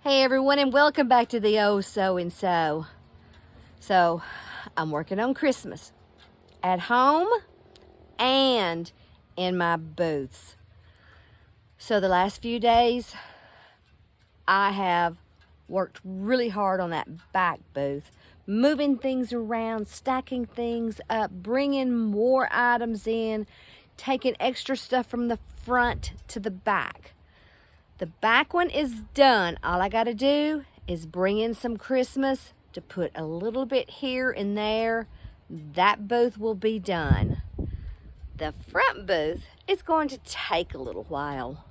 Hey everyone, and welcome back to the Oh So and So. So, I'm working on Christmas at home and in my booths. So the last few days, I have worked really hard on that back booth, moving things around, stacking things up, bringing more items in, taking extra stuff from the front to the back. The back one is done. All I got to do is bring in some Christmas to put a little bit here and there. That booth will be done. The front booth is going to take a little while.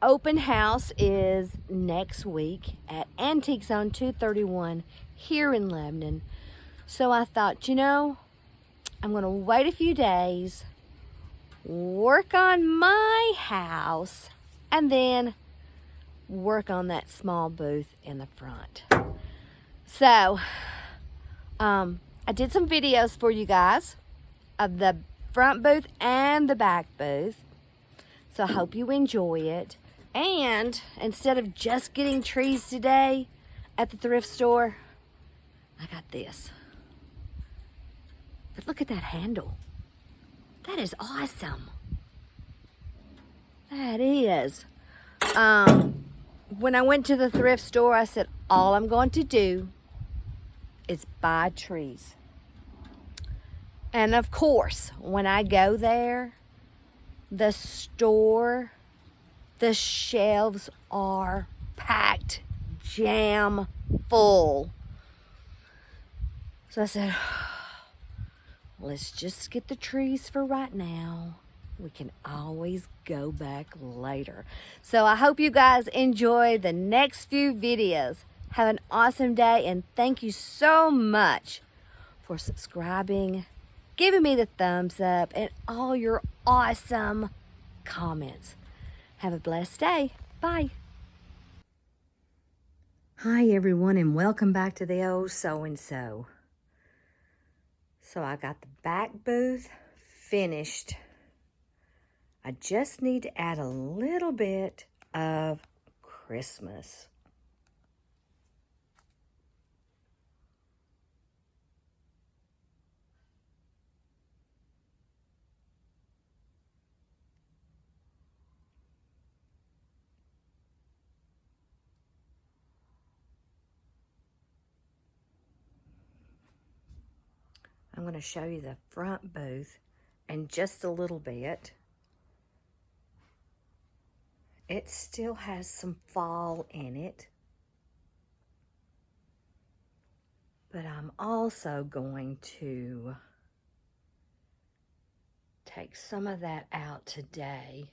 Open house is next week at Antiques on 231 here in Lebanon. So I thought, I'm going to wait a few days, work on my house, and then work on that small booth in the front. So, I did some videos for you guys of the front booth and the back booth. So I hope you enjoy it. And instead of just getting trees today at the thrift store, I got this. But look at that handle. That is awesome. That is. When I went to the thrift store, I said, all I'm going to do is buy trees. And of course, when I go there, the store, the shelves are packed, jam full. So I said, let's just get the trees for right now. We can always go back later. So I hope you guys enjoy the next few videos. Have an awesome day, and thank you so much for subscribing, giving me the thumbs up, and all your awesome comments. Have a blessed day. Bye. Hi everyone, and welcome back to the Oh So and So. So I got the back booth finished. I just need to add a little bit of Christmas. I'm going to show you the front booth in just a little bit. It still has some fall in it. But I'm also going to take some of that out today.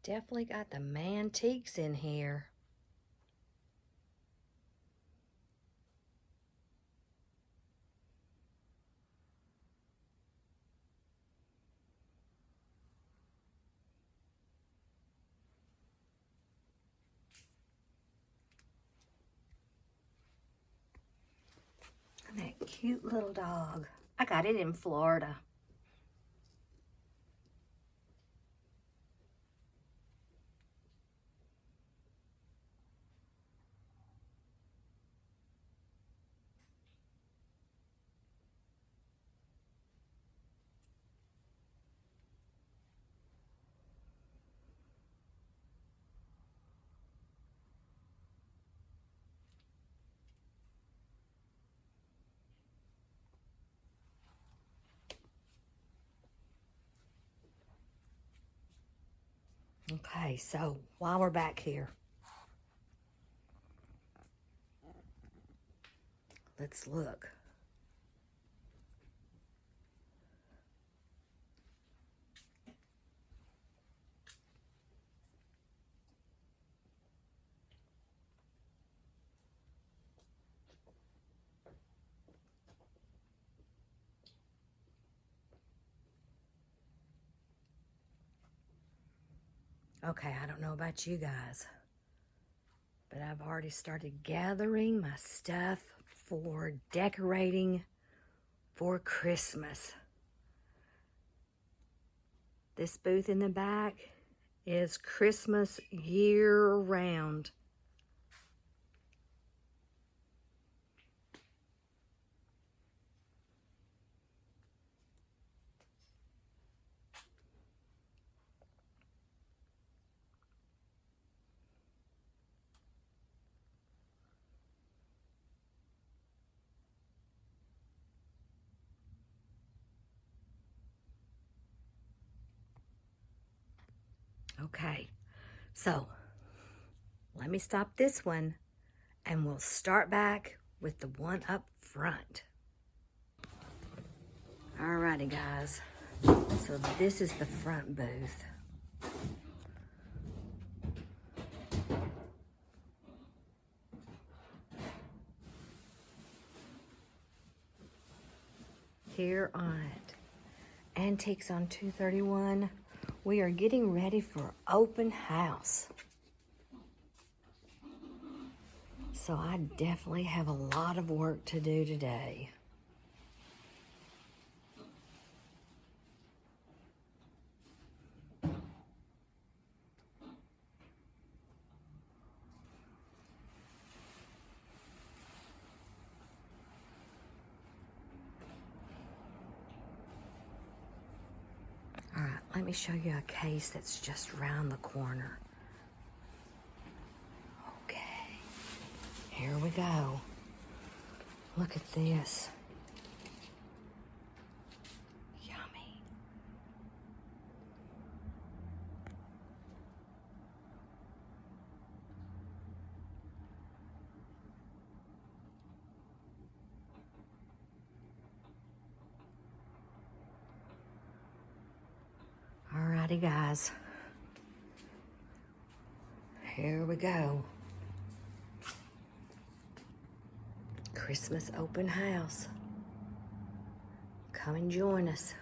Definitely got the mantiques in here. And that cute little dog. I got it in Florida. Okay, so while we're back here, let's look. Okay, I don't know about you guys, but I've already started gathering my stuff for decorating for Christmas. This booth in the back is Christmas year-round. Okay, so let me stop this one and we'll start back with the one up front. Alrighty guys, so this is the front booth. Here on Antiques on 231, we are getting ready for open house. So I definitely have a lot of work to do today. All right, let me show you a case that's just around the corner. Okay, here we go. Look at this. Yummy. Alrighty guys, here we go. Christmas open house. Come and join us.